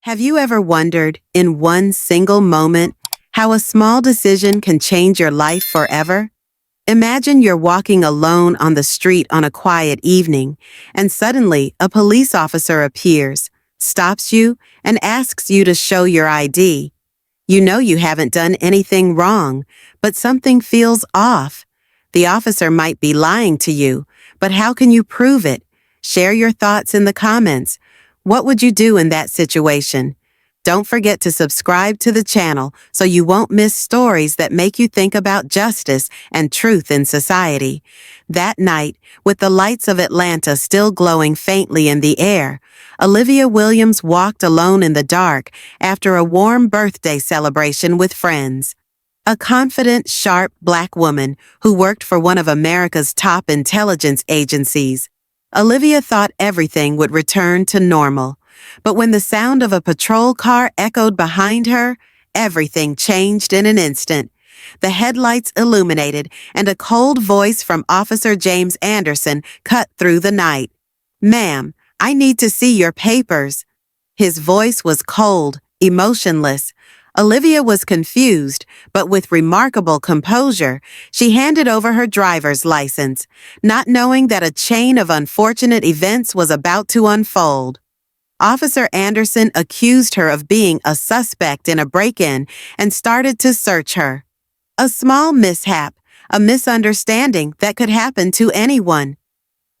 Have you ever wondered, in one single moment, how a small decision can change your life forever? Imagine you're walking alone on the street on a quiet evening, and suddenly a police officer appears, stops you, and asks you to show your ID. You know you haven't done anything wrong, but something feels off. The officer might be lying to you, but how can you prove it? Share your thoughts in the comments. What would you do in that situation? Don't forget to subscribe to the channel so you won't miss stories that make you think about justice and truth in society. That night, with the lights of Atlanta still glowing faintly in the air, Olivia Williams walked alone in the dark after a warm birthday celebration with friends. A confident, sharp black woman who worked for one of America's top intelligence agencies, Olivia thought everything would return to normal. But when the sound of a patrol car echoed behind her, everything changed in an instant. The headlights illuminated, and a cold voice from Officer James Anderson cut through the night. "Ma'am, I need to see your papers." His voice was cold, emotionless. Olivia was confused, but with remarkable composure, she handed over her driver's license, not knowing that a chain of unfortunate events was about to unfold. Officer Anderson accused her of being a suspect in a break-in and started to search her. A small mishap, a misunderstanding that could happen to anyone.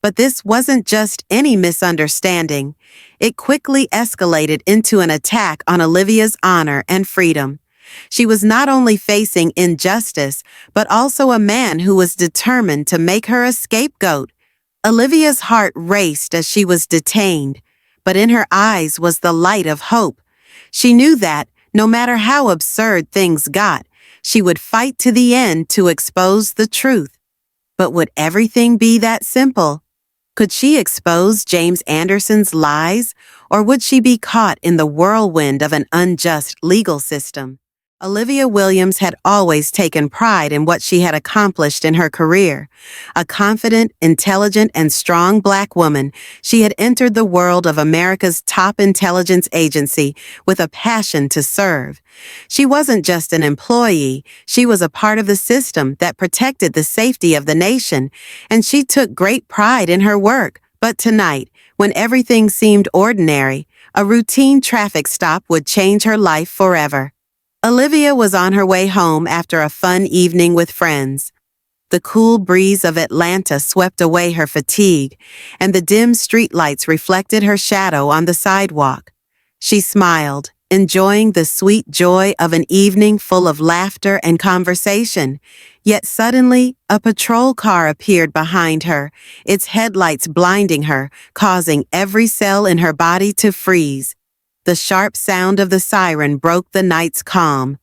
But this wasn't just any misunderstanding. It quickly escalated into an attack on Olivia's honor and freedom. She was not only facing injustice, but also a man who was determined to make her a scapegoat. Olivia's heart raced as she was detained, but in her eyes was the light of hope. She knew that, no matter how absurd things got, she would fight to the end to expose the truth. But would everything be that simple? Could she expose James Anderson's lies, or would she be caught in the whirlwind of an unjust legal system? Olivia Williams had always taken pride in what she had accomplished in her career. A confident, intelligent, and strong black woman, she had entered the world of America's top intelligence agency with a passion to serve. She wasn't just an employee, she was a part of the system that protected the safety of the nation, and she took great pride in her work. But tonight, when everything seemed ordinary, a routine traffic stop would change her life forever. Olivia was on her way home after a fun evening with friends. The cool breeze of Atlanta swept away her fatigue, and the dim streetlights reflected her shadow on the sidewalk. She smiled, enjoying the sweet joy of an evening full of laughter and conversation. Yet suddenly, a patrol car appeared behind her, its headlights blinding her, causing every cell in her body to freeze. The sharp sound of the siren broke the night's calm.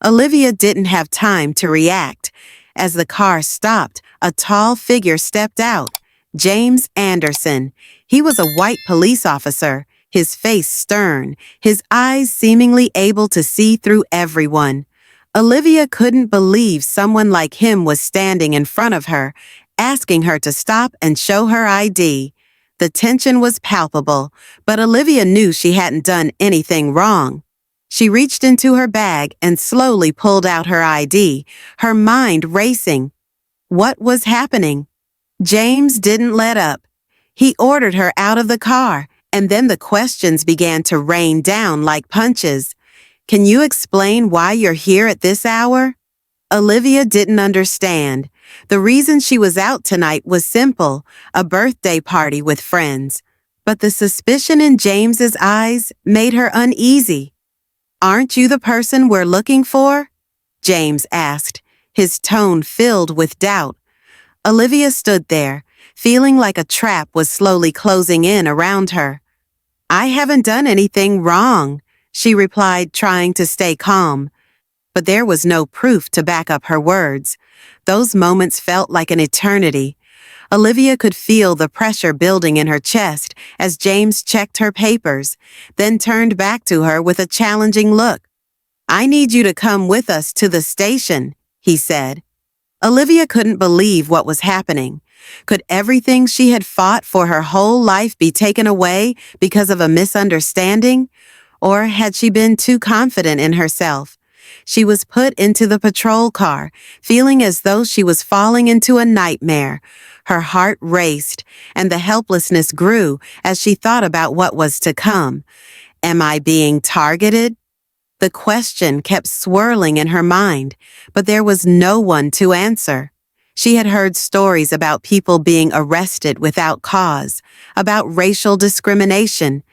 Olivia didn't have time to react. As the car stopped, a tall figure stepped out. James Anderson. He was a white police officer, his face stern, his eyes seemingly able to see through everyone. Olivia couldn't believe someone like him was standing in front of her, asking her to stop and show her ID. The tension was palpable, but Olivia knew she hadn't done anything wrong. She reached into her bag and slowly pulled out her ID, her mind racing. What was happening? James didn't let up. He ordered her out of the car, and then the questions began to rain down like punches. "Can you explain why you're here at this hour?" Olivia didn't understand. The reason she was out tonight was simple, a birthday party with friends. But the suspicion in James's eyes made her uneasy. "Aren't you the person we're looking for?" James asked, his tone filled with doubt. Olivia stood there, feeling like a trap was slowly closing in around her. "I haven't done anything wrong," she replied, trying to stay calm. But there was no proof to back up her words. Those moments felt like an eternity. Olivia could feel the pressure building in her chest as James checked her papers, then turned back to her with a challenging look. "I need you to come with us to the station," he said. Olivia couldn't believe what was happening. Could everything she had fought for her whole life be taken away because of a misunderstanding? Or had she been too confident in herself? She was put into the patrol car, feeling as though she was falling into a nightmare. Her heart raced, and the helplessness grew as she thought about what was to come. Am I being targeted? The question kept swirling in her mind, but there was no one to answer. She had heard stories about people being arrested without cause, about racial discrimination,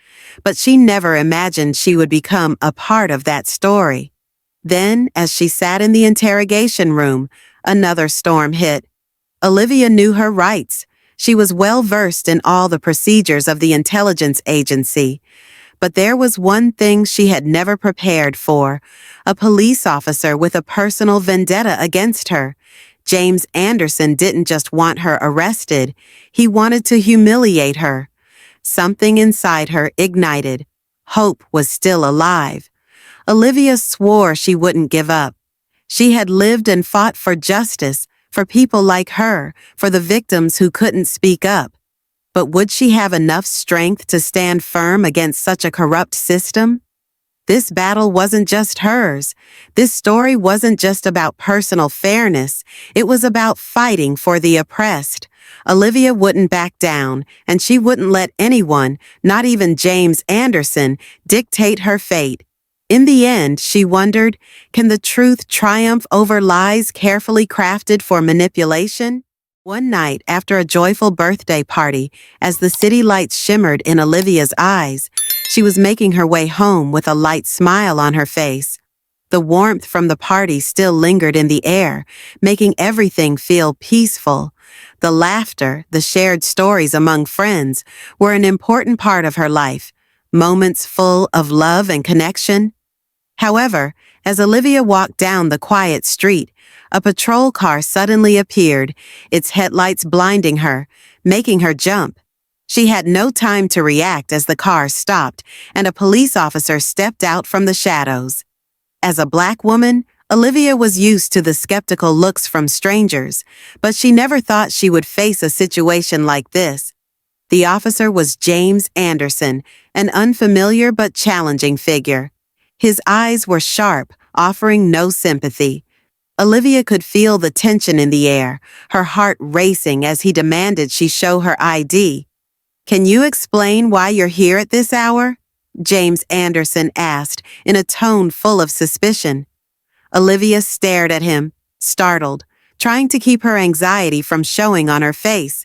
but she never imagined she would become a part of that story. Then, as she sat in the interrogation room, another storm hit. Olivia knew her rights. She was well versed in all the procedures of the intelligence agency. But there was one thing she had never prepared for: a police officer with a personal vendetta against her. James Anderson didn't just want her arrested, he wanted to humiliate her. Something inside her ignited. Hope was still alive. Olivia swore she wouldn't give up. She had lived and fought for justice, for people like her, for the victims who couldn't speak up. But would she have enough strength to stand firm against such a corrupt system? This battle wasn't just hers. This story wasn't just about personal fairness. It was about fighting for the oppressed. Olivia wouldn't back down, and she wouldn't let anyone, not even James Anderson, dictate her fate. In the end, she wondered, can the truth triumph over lies carefully crafted for manipulation? One night, after a joyful birthday party, as the city lights shimmered in Olivia's eyes, she was making her way home with a light smile on her face. The warmth from the party still lingered in the air, making everything feel peaceful. The laughter, the shared stories among friends, were an important part of her life, moments full of love and connection. However, as Olivia walked down the quiet street, a patrol car suddenly appeared, its headlights blinding her, making her jump. She had no time to react as the car stopped and a police officer stepped out from the shadows. As a Black woman, Olivia was used to the skeptical looks from strangers, but she never thought she would face a situation like this. The officer was James Anderson, an unfamiliar but challenging figure. His eyes were sharp, offering no sympathy. Olivia could feel the tension in the air, her heart racing as he demanded she show her ID. "Can you explain why you're here at this hour?" James Anderson asked, in a tone full of suspicion. Olivia stared at him, startled, trying to keep her anxiety from showing on her face.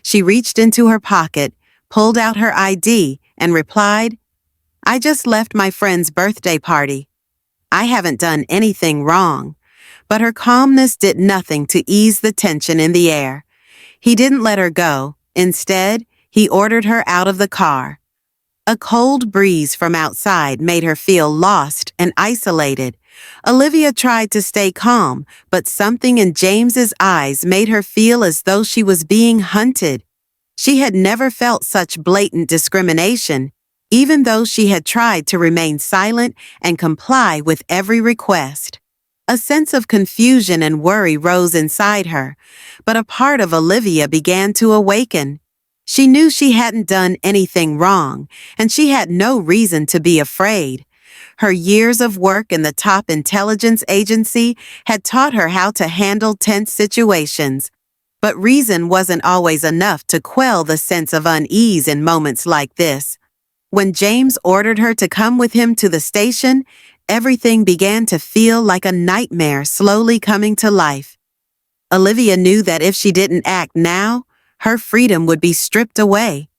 She reached into her pocket, pulled out her ID, and replied, "I just left my friend's birthday party. I haven't done anything wrong." But her calmness did nothing to ease the tension in the air. He didn't let her go. Instead, he ordered her out of the car. A cold breeze from outside made her feel lost and isolated. Olivia tried to stay calm, but something in James's eyes made her feel as though she was being hunted. She had never felt such blatant discrimination, even though she had tried to remain silent and comply with every request. A sense of confusion and worry rose inside her, but a part of Olivia began to awaken. She knew she hadn't done anything wrong, and she had no reason to be afraid. Her years of work in the top intelligence agency had taught her how to handle tense situations. But reason wasn't always enough to quell the sense of unease in moments like this. When James ordered her to come with him to the station, everything began to feel like a nightmare slowly coming to life. Olivia knew that if she didn't act now, her freedom would be stripped away.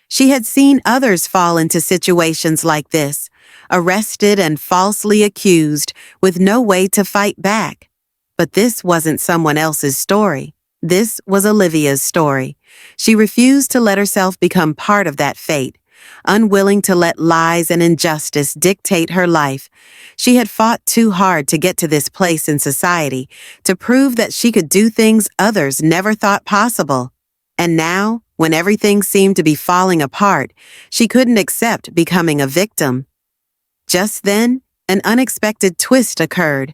She had seen others fall into situations like this, arrested and falsely accused, with no way to fight back. But this wasn't someone else's story. This was Olivia's story. She refused to let herself become part of that fate. Unwilling to let lies and injustice dictate her life, she had fought too hard to get to this place in society, to prove that she could do things others never thought possible. And now, when everything seemed to be falling apart, she couldn't accept becoming a victim. Just then, an unexpected twist occurred.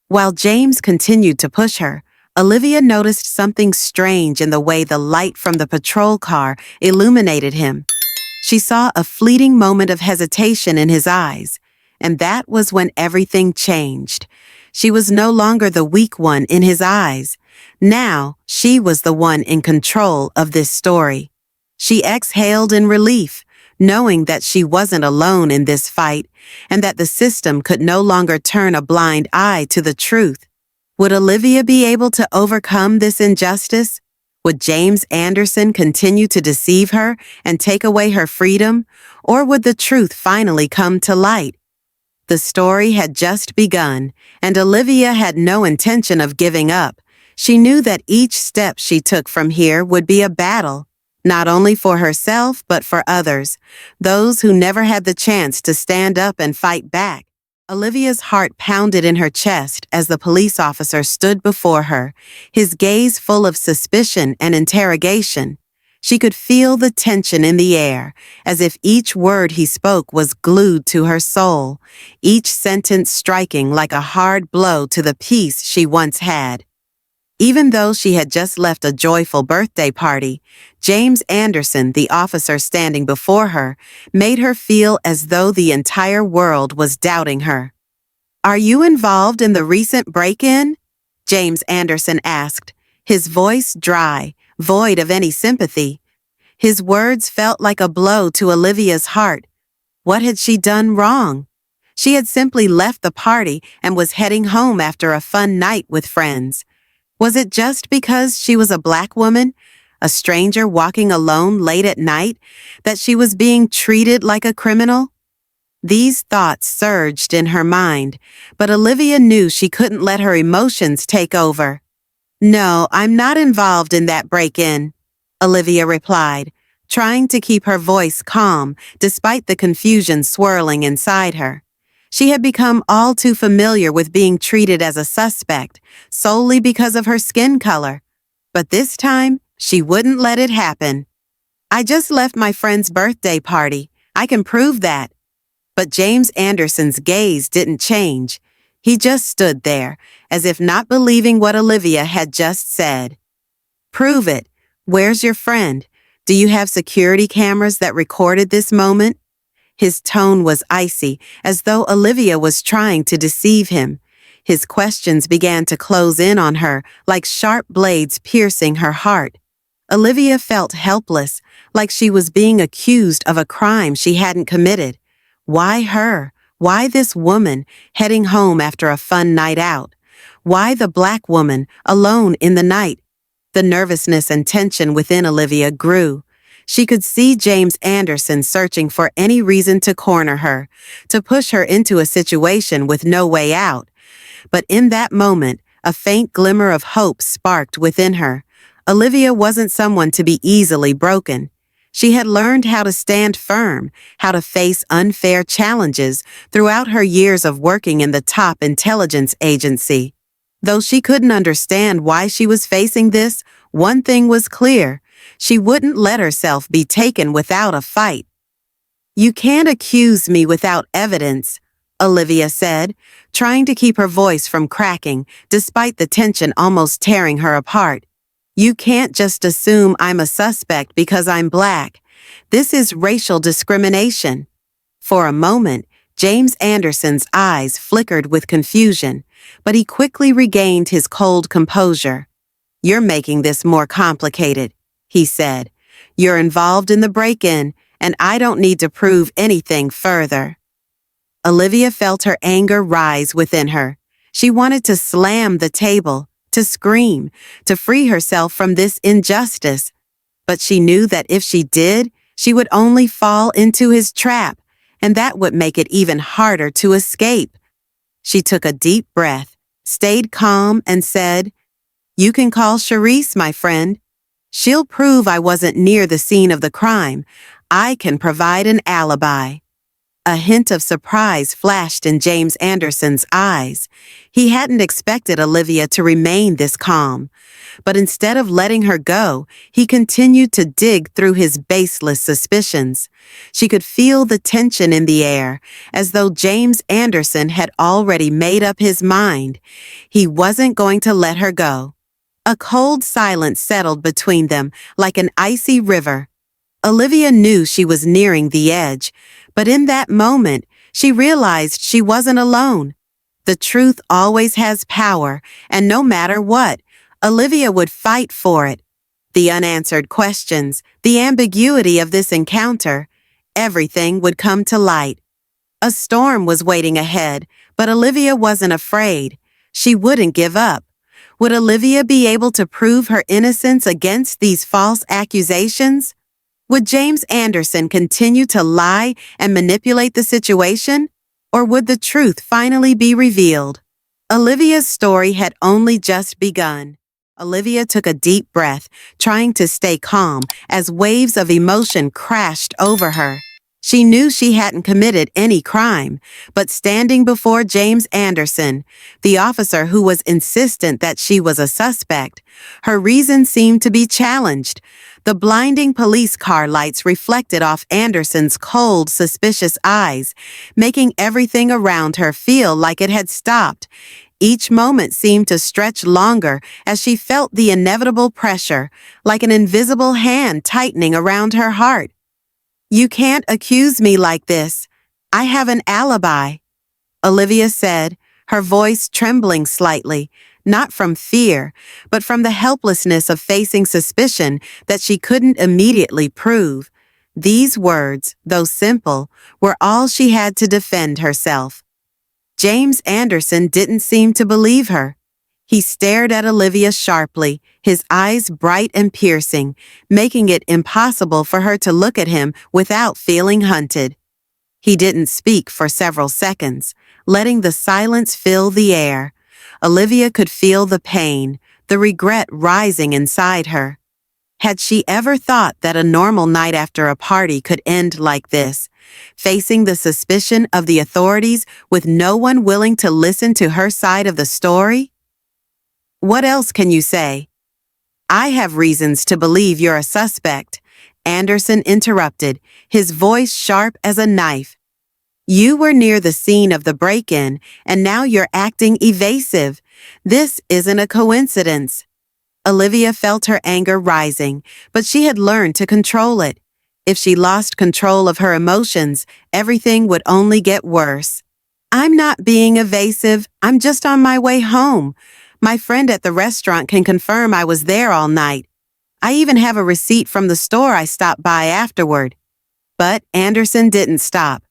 While James continued to push her, Olivia noticed something strange in the way the light from the patrol car illuminated him. She saw a fleeting moment of hesitation in his eyes, and that was when everything changed. She was no longer the weak one in his eyes. Now, she was the one in control of this story. She exhaled in relief, knowing that she wasn't alone in this fight, and that the system could no longer turn a blind eye to the truth. Would Olivia be able to overcome this injustice? Would James Anderson continue to deceive her and take away her freedom, or would the truth finally come to light? The story had just begun, and Olivia had no intention of giving up. She knew that each step she took from here would be a battle, not only for herself but for others, those who never had the chance to stand up and fight back. Olivia's heart pounded in her chest as the police officer stood before her, his gaze full of suspicion and interrogation. She could feel the tension in the air, as if each word he spoke was glued to her soul, each sentence striking like a hard blow to the peace she once had. Even though she had just left a joyful birthday party, James Anderson, the officer standing before her, made her feel as though the entire world was doubting her. "Are you involved in the recent break-in?" James Anderson asked, his voice dry, void of any sympathy. His words felt like a blow to Olivia's heart. What had she done wrong? She had simply left the party and was heading home after a fun night with friends. Was it just because she was a Black woman, a stranger walking alone late at night, that she was being treated like a criminal? These thoughts surged in her mind, but Olivia knew she couldn't let her emotions take over. "No, I'm not involved in that break-in," Olivia replied, trying to keep her voice calm despite the confusion swirling inside her. She had become all too familiar with being treated as a suspect solely because of her skin color. But this time, she wouldn't let it happen. "I just left my friend's birthday party. I can prove that." But James Anderson's gaze didn't change. He just stood there, as if not believing what Olivia had just said. "Prove it. Where's your friend? Do you have security cameras that recorded this moment?" His tone was icy, as though Olivia was trying to deceive him. His questions began to close in on her, like sharp blades piercing her heart. Olivia felt helpless, like she was being accused of a crime she hadn't committed. Why her? Why this woman, heading home after a fun night out? Why the Black woman, alone in the night? The nervousness and tension within Olivia grew. She could see James Anderson searching for any reason to corner her, to push her into a situation with no way out. But in that moment, a faint glimmer of hope sparked within her. Olivia wasn't someone to be easily broken. She had learned how to stand firm, how to face unfair challenges throughout her years of working in the top intelligence agency. Though she couldn't understand why she was facing this, one thing was clear. She wouldn't let herself be taken without a fight. "You can't accuse me without evidence," Olivia said, trying to keep her voice from cracking, despite the tension almost tearing her apart. "You can't just assume I'm a suspect because I'm Black. This is racial discrimination." For a moment, James Anderson's eyes flickered with confusion, but he quickly regained his cold composure. "You're making this more complicated," he said. "You're involved in the break-in, and I don't need to prove anything further." Olivia felt her anger rise within her. She wanted to slam the table, to scream, to free herself from this injustice. But she knew that if she did, she would only fall into his trap, and that would make it even harder to escape. She took a deep breath, stayed calm, and said, "You can call Charisse, my friend. She'll prove I wasn't near the scene of the crime. I can provide an alibi." A hint of surprise flashed in James Anderson's eyes. He hadn't expected Olivia to remain this calm. But instead of letting her go, he continued to dig through his baseless suspicions. She could feel the tension in the air, as though James Anderson had already made up his mind. He wasn't going to let her go. A cold silence settled between them, like an icy river. Olivia knew she was nearing the edge, but in that moment, she realized she wasn't alone. The truth always has power, and no matter what, Olivia would fight for it. The unanswered questions, the ambiguity of this encounter, everything would come to light. A storm was waiting ahead, but Olivia wasn't afraid. She wouldn't give up. Would Olivia be able to prove her innocence against these false accusations? Would James Anderson continue to lie and manipulate the situation? Or would the truth finally be revealed? Olivia's story had only just begun. Olivia took a deep breath, trying to stay calm as waves of emotion crashed over her. She knew she hadn't committed any crime, but standing before James Anderson, the officer who was insistent that she was a suspect, her reason seemed to be challenged. The blinding police car lights reflected off Anderson's cold, suspicious eyes, making everything around her feel like it had stopped. Each moment seemed to stretch longer as she felt the inevitable pressure, like an invisible hand tightening around her heart. "You can't accuse me like this. I have an alibi," Olivia said, her voice trembling slightly, not from fear, but from the helplessness of facing suspicion that she couldn't immediately prove. These words, though simple, were all she had to defend herself. James Anderson didn't seem to believe her. He stared at Olivia sharply, his eyes bright and piercing, making it impossible for her to look at him without feeling hunted. He didn't speak for several seconds, letting the silence fill the air. Olivia could feel the pain, the regret rising inside her. Had she ever thought that a normal night after a party could end like this, facing the suspicion of the authorities with no one willing to listen to her side of the story? "What else can you say?" "I have reasons to believe you're a suspect," Anderson interrupted, his voice sharp as a knife. "You were near the scene of the break-in, and now you're acting evasive. This isn't a coincidence." Olivia felt her anger rising, but she had learned to control it. If she lost control of her emotions, everything would only get worse. "I'm not being evasive. I'm just on my way home. My friend at the restaurant can confirm I was there all night. I even have a receipt from the store I stopped by afterward." But Anderson didn't stop.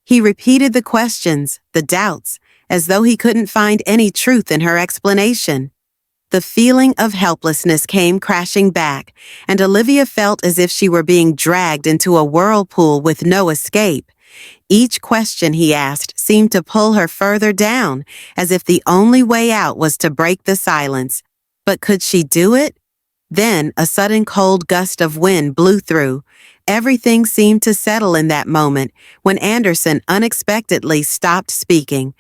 He repeated the questions, the doubts, as though he couldn't find any truth in her explanation. The feeling of helplessness came crashing back, and Olivia felt as if she were being dragged into a whirlpool with no escape. Each question he asked seemed to pull her further down, as if the only way out was to break the silence. But could she do it? Then a sudden cold gust of wind blew through. Everything seemed to settle in that moment when Anderson unexpectedly stopped speaking.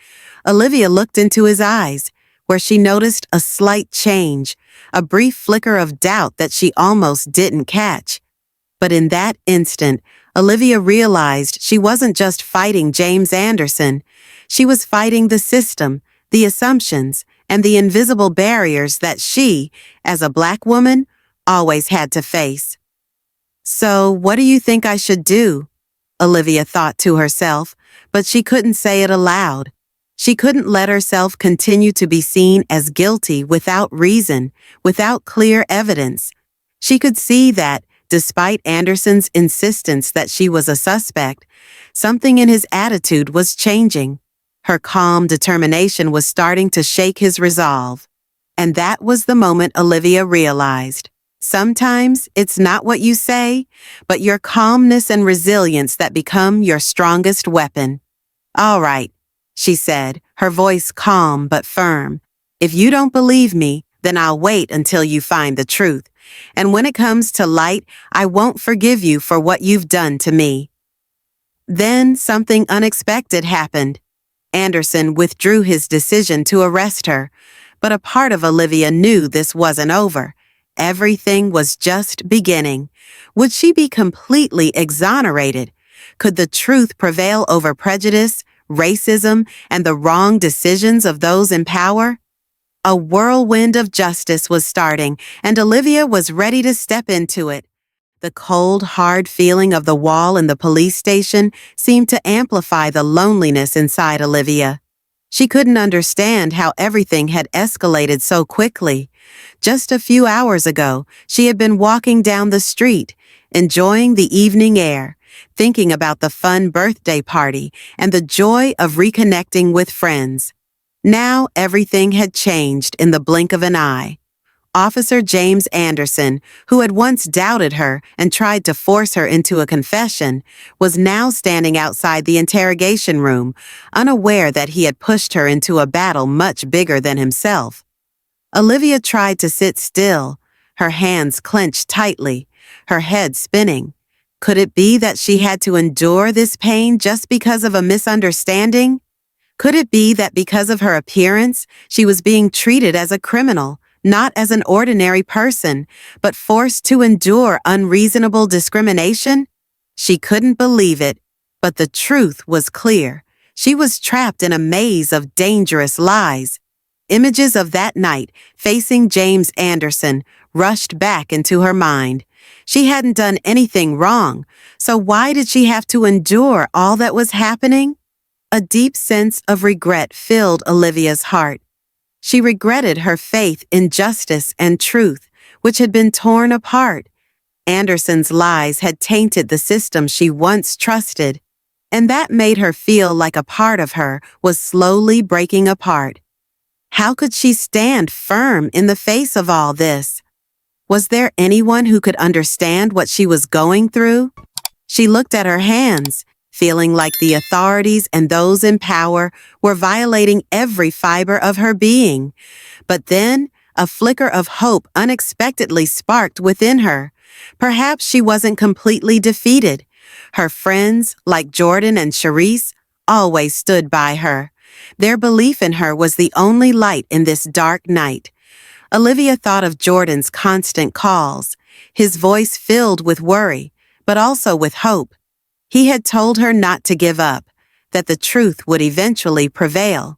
Olivia looked into his eyes, where she noticed a slight change, a brief flicker of doubt that she almost didn't catch. But in that instant, Olivia realized she wasn't just fighting James Anderson. She was fighting the system, the assumptions, and the invisible barriers that she, as a Black woman, always had to face. "So, what do you think I should do?" Olivia thought to herself, but she couldn't say it aloud. She couldn't let herself continue to be seen as guilty without reason, without clear evidence. She could see that, despite Anderson's insistence that she was a suspect, something in his attitude was changing. Her calm determination was starting to shake his resolve. And that was the moment Olivia realized. Sometimes it's not what you say, but your calmness and resilience that become your strongest weapon. "All right," she said, her voice calm but firm. "If you don't believe me, then I'll wait until you find the truth. And when it comes to light, I won't forgive you for what you've done to me." Then something unexpected happened. Anderson withdrew his decision to arrest her, but a part of Olivia knew this wasn't over. Everything was just beginning. Would she be completely exonerated? Could the truth prevail over prejudice, racism, and the wrong decisions of those in power? A whirlwind of justice was starting, and Olivia was ready to step into it. The cold, hard feeling of the wall in the police station seemed to amplify the loneliness inside Olivia. She couldn't understand how everything had escalated so quickly. Just a few hours ago, she had been walking down the street, enjoying the evening air, thinking about the fun birthday party and the joy of reconnecting with friends. Now everything had changed in the blink of an eye. Officer James Anderson, who had once doubted her and tried to force her into a confession, was now standing outside the interrogation room, unaware that he had pushed her into a battle much bigger than himself. Olivia tried to sit still, her hands clenched tightly, her head spinning. Could it be that she had to endure this pain just because of a misunderstanding? Could it be that because of her appearance, she was being treated as a criminal, not as an ordinary person, but forced to endure unreasonable discrimination? She couldn't believe it, but the truth was clear. She was trapped in a maze of dangerous lies. Images of that night, facing James Anderson, rushed back into her mind. She hadn't done anything wrong, so why did she have to endure all that was happening? A deep sense of regret filled Olivia's heart. She regretted her faith in justice and truth, which had been torn apart. Anderson's lies had tainted the system she once trusted, and that made her feel like a part of her was slowly breaking apart. How could she stand firm in the face of all this? Was there anyone who could understand what she was going through? She looked at her hands, feeling like the authorities and those in power were violating every fiber of her being. But then, a flicker of hope unexpectedly sparked within her. Perhaps she wasn't completely defeated. Her friends, like Jordan and Charisse, always stood by her. Their belief in her was the only light in this dark night. Olivia thought of Jordan's constant calls, his voice filled with worry, but also with hope. He had told her not to give up, that the truth would eventually prevail.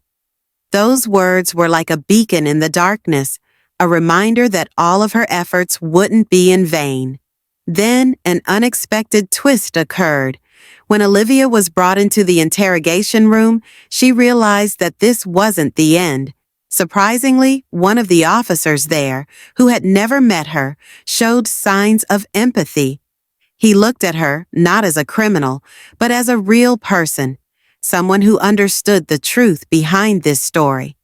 Those words were like a beacon in the darkness, a reminder that all of her efforts wouldn't be in vain. Then an unexpected twist occurred. When Olivia was brought into the interrogation room, she realized that this wasn't the end. Surprisingly, one of the officers there, who had never met her, showed signs of empathy. He looked at her not as a criminal, but as a real person, someone who understood the truth behind this story.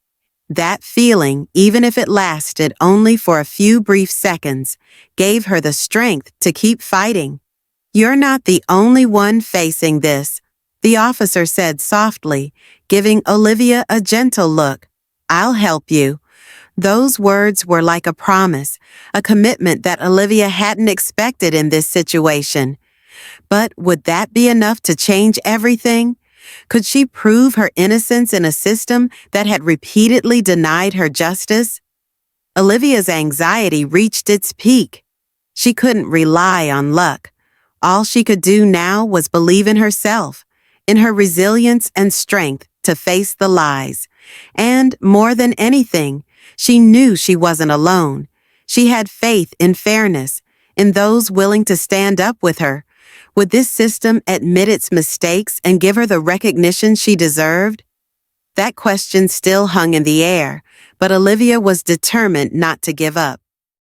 That feeling, even if it lasted only for a few brief seconds, gave her the strength to keep fighting. "You're not the only one facing this," the officer said softly, giving Olivia a gentle look. "I'll help you." Those words were like a promise, a commitment that Olivia hadn't expected in this situation. But would that be enough to change everything? Could she prove her innocence in a system that had repeatedly denied her justice? Olivia's anxiety reached its peak. She couldn't rely on luck. All she could do now was believe in herself, in her resilience and strength to face the lies. And, more than anything, she knew she wasn't alone. She had faith in fairness, in those willing to stand up with her. Would this system admit its mistakes and give her the recognition she deserved? That question still hung in the air, but Olivia was determined not to give up.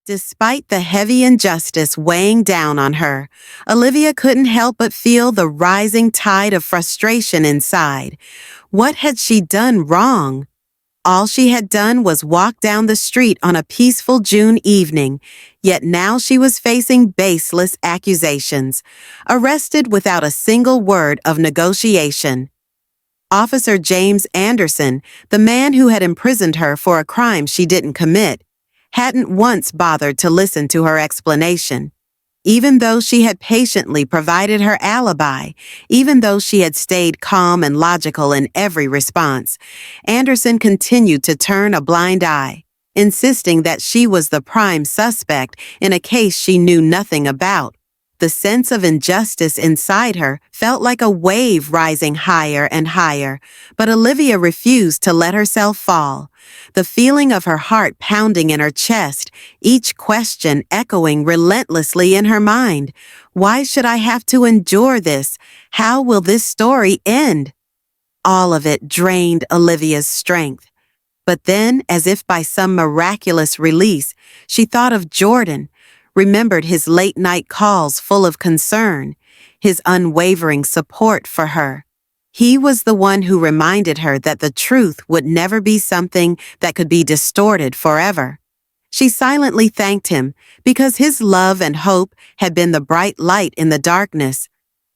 Despite the heavy injustice weighing down on her, Olivia couldn't help but feel the rising tide of frustration inside. What had she done wrong? All she had done was walk down the street on a peaceful June evening, yet now she was facing baseless accusations, arrested without a single word of negotiation. Officer James Anderson, the man who had imprisoned her for a crime she didn't commit, hadn't once bothered to listen to her explanation. Even though she had patiently provided her alibi, even though she had stayed calm and logical in every response, Anderson continued to turn a blind eye, insisting that she was the prime suspect in a case she knew nothing about. The sense of injustice inside her felt like a wave rising higher and higher, but Olivia refused to let herself fall. The feeling of her heart pounding in her chest, each question echoing relentlessly in her mind. Why should I have to endure this? How will this story end? All of it drained Olivia's strength. But then, as if by some miraculous release, she thought of Jordan, remembered his late-night calls full of concern, his unwavering support for her. He was the one who reminded her that the truth would never be something that could be distorted forever. She silently thanked him because his love and hope had been the bright light in the darkness.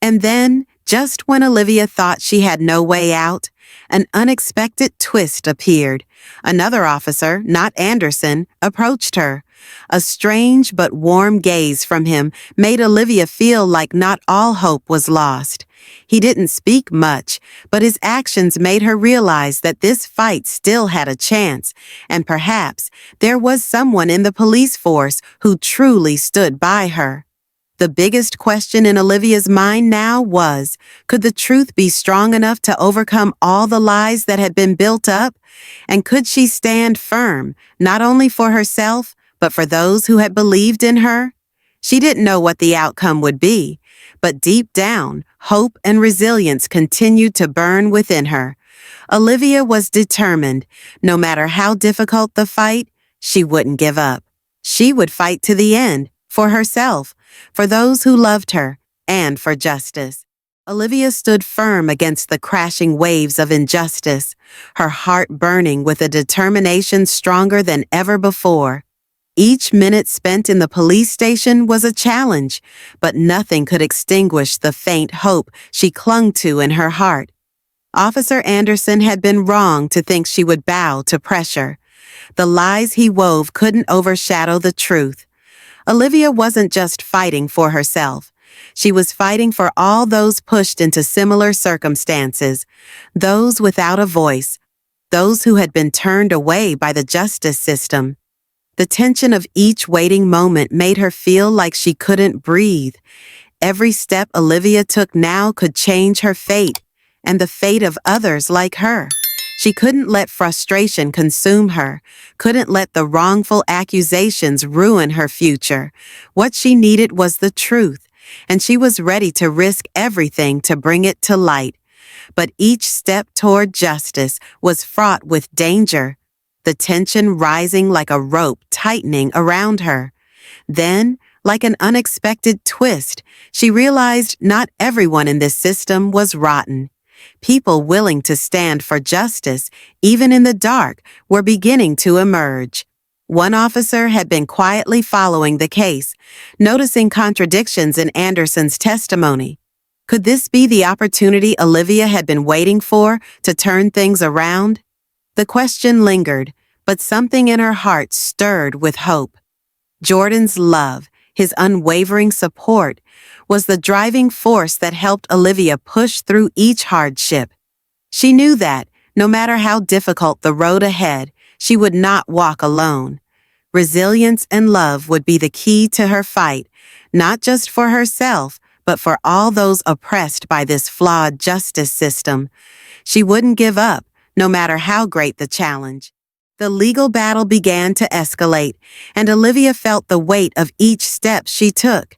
And then, just when Olivia thought she had no way out, an unexpected twist appeared. Another officer, not Anderson, approached her. A strange but warm gaze from him made Olivia feel like not all hope was lost. He didn't speak much, but his actions made her realize that this fight still had a chance, and perhaps there was someone in the police force who truly stood by her. The biggest question in Olivia's mind now was, could the truth be strong enough to overcome all the lies that had been built up? And could she stand firm, not only for herself, but for those who had believed in her? She didn't know what the outcome would be, but deep down, hope and resilience continued to burn within her. Olivia was determined. No matter how difficult the fight, she wouldn't give up. She would fight to the end, for herself, for those who loved her, and for justice. Olivia stood firm against the crashing waves of injustice, her heart burning with a determination stronger than ever before. Each minute spent in the police station was a challenge, but nothing could extinguish the faint hope she clung to in her heart. Officer Anderson had been wrong to think she would bow to pressure. The lies he wove couldn't overshadow the truth. Olivia wasn't just fighting for herself. She was fighting for all those pushed into similar circumstances, those without a voice, those who had been turned away by the justice system. The tension of each waiting moment made her feel like she couldn't breathe. Every step Olivia took now could change her fate, and the fate of others like her. She couldn't let frustration consume her, couldn't let the wrongful accusations ruin her future. What she needed was the truth, and she was ready to risk everything to bring it to light. But each step toward justice was fraught with danger, the tension rising like a rope tightening around her. Then, like an unexpected twist, she realized not everyone in this system was rotten. People willing to stand for justice, even in the dark, were beginning to emerge. One officer had been quietly following the case, noticing contradictions in Anderson's testimony. Could this be the opportunity Olivia had been waiting for to turn things around? The question lingered, but something in her heart stirred with hope. Jordan's love, his unwavering support, was the driving force that helped Olivia push through each hardship. She knew that, no matter how difficult the road ahead, she would not walk alone. Resilience and love would be the key to her fight, not just for herself, but for all those oppressed by this flawed justice system. She wouldn't give up, no matter how great the challenge. The legal battle began to escalate, and Olivia felt the weight of each step she took.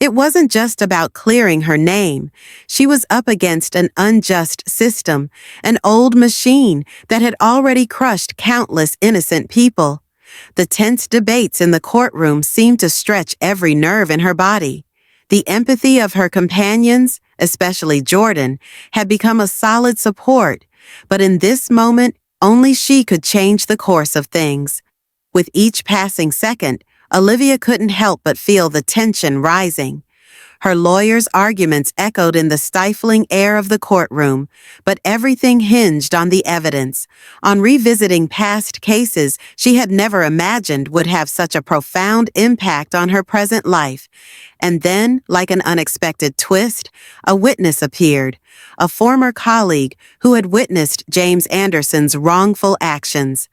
It wasn't just about clearing her name. She was up against an unjust system, an old machine that had already crushed countless innocent people. The tense debates in the courtroom seemed to stretch every nerve in her body. The empathy of her companions, especially Jordan, had become a solid support, but in this moment, only she could change the course of things. With each passing second, Olivia couldn't help but feel the tension rising. Her lawyer's arguments echoed in the stifling air of the courtroom, but everything hinged on the evidence, on revisiting past cases she had never imagined would have such a profound impact on her present life. And then, like an unexpected twist, a witness appeared, a former colleague who had witnessed James Anderson's wrongful actions.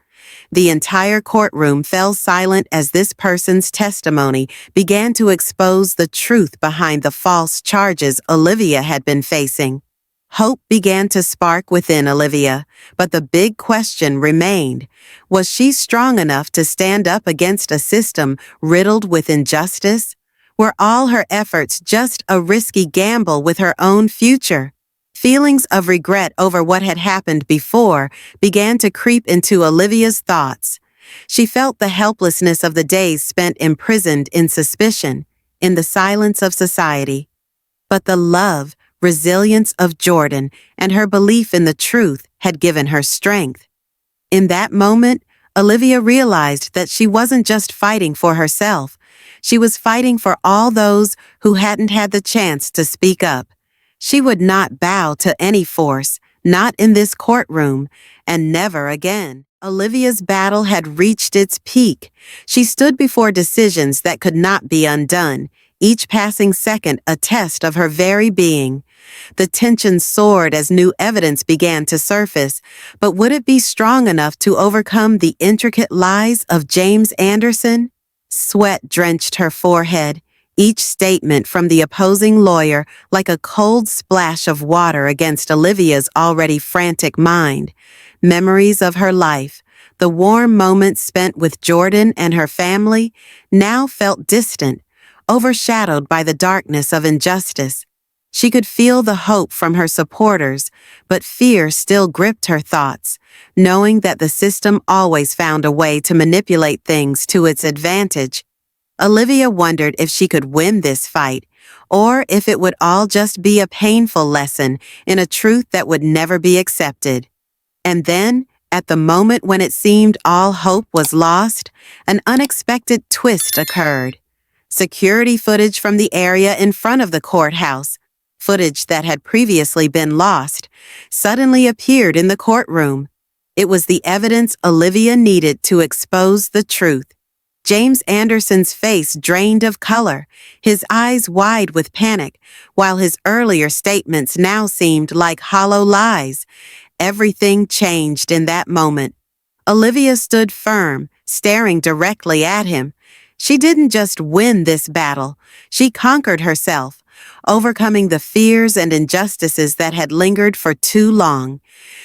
The entire courtroom fell silent as this person's testimony began to expose the truth behind the false charges Olivia had been facing. Hope began to spark within Olivia, but the big question remained. Was she strong enough to stand up against a system riddled with injustice? Were all her efforts just a risky gamble with her own future? Feelings of regret over what had happened before began to creep into Olivia's thoughts. She felt the helplessness of the days spent imprisoned in suspicion, in the silence of society. But the love, resilience of Jordan and her belief in the truth had given her strength. In that moment, Olivia realized that she wasn't just fighting for herself. She was fighting for all those who hadn't had the chance to speak up. She would not bow to any force, not in this courtroom, and never again. Olivia's battle had reached its peak. She stood before decisions that could not be undone, each passing second a test of her very being. The tension soared as new evidence began to surface, but would it be strong enough to overcome the intricate lies of James Anderson? Sweat drenched her forehead, each statement from the opposing lawyer like a cold splash of water against Olivia's already frantic mind. Memories of her life, the warm moments spent with Jordan and her family, now felt distant, overshadowed by the darkness of injustice. She could feel the hope from her supporters, but fear still gripped her thoughts, knowing that the system always found a way to manipulate things to its advantage. Olivia wondered if she could win this fight, or if it would all just be a painful lesson in a truth that would never be accepted. And then, at the moment when it seemed all hope was lost, an unexpected twist occurred. Security footage from the area in front of the courthouse, footage that had previously been lost, suddenly appeared in the courtroom. It was the evidence Olivia needed to expose the truth. James Anderson's face drained of color, his eyes wide with panic, while his earlier statements now seemed like hollow lies. Everything changed in that moment. Olivia stood firm, staring directly at him. She didn't just win this battle, she conquered herself, overcoming the fears and injustices that had lingered for too long.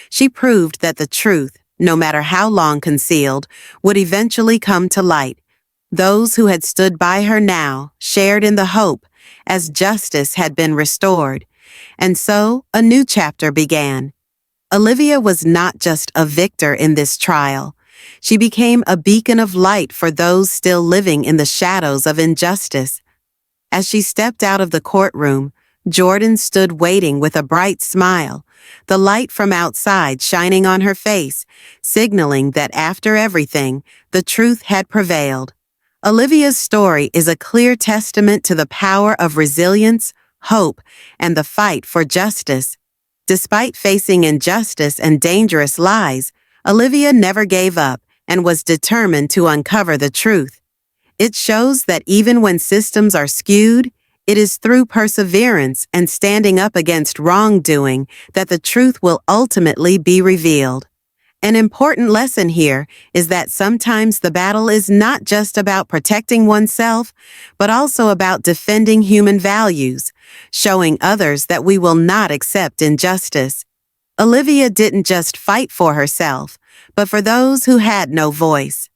She proved that the truth, no matter how long concealed, would eventually come to light. Those who had stood by her now shared in the hope, as justice had been restored. And so, a new chapter began. Olivia was not just a victor in this trial. She became a beacon of light for those still living in the shadows of injustice. As she stepped out of the courtroom, Jordan stood waiting with a bright smile, the light from outside shining on her face, signaling that after everything, the truth had prevailed. Olivia's story is a clear testament to the power of resilience, hope, and the fight for justice. Despite facing injustice and dangerous lies, Olivia never gave up and was determined to uncover the truth. It shows that even when systems are skewed, it is through perseverance and standing up against wrongdoing that the truth will ultimately be revealed. An important lesson here is that sometimes the battle is not just about protecting oneself, but also about defending human values, showing others that we will not accept injustice. Olivia didn't just fight for herself, but for those who had no voice.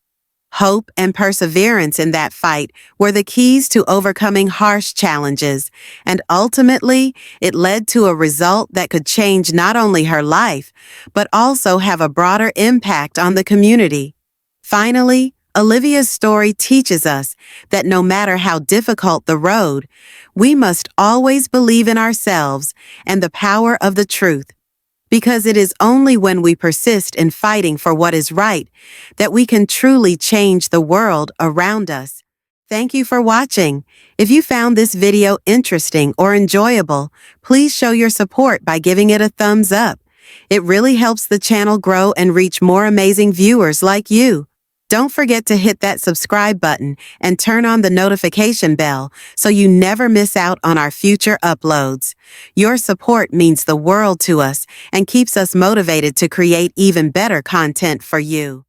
Hope and perseverance in that fight were the keys to overcoming harsh challenges, and ultimately, it led to a result that could change not only her life, but also have a broader impact on the community. Finally, Olivia's story teaches us that no matter how difficult the road, we must always believe in ourselves and the power of the truth. Because it is only when we persist in fighting for what is right that we can truly change the world around us. Thank you for watching. If you found this video interesting or enjoyable, please show your support by giving it a thumbs up. It really helps the channel grow and reach more amazing viewers like you. Don't forget to hit that subscribe button and turn on the notification bell so you never miss out on our future uploads. Your support means the world to us and keeps us motivated to create even better content for you.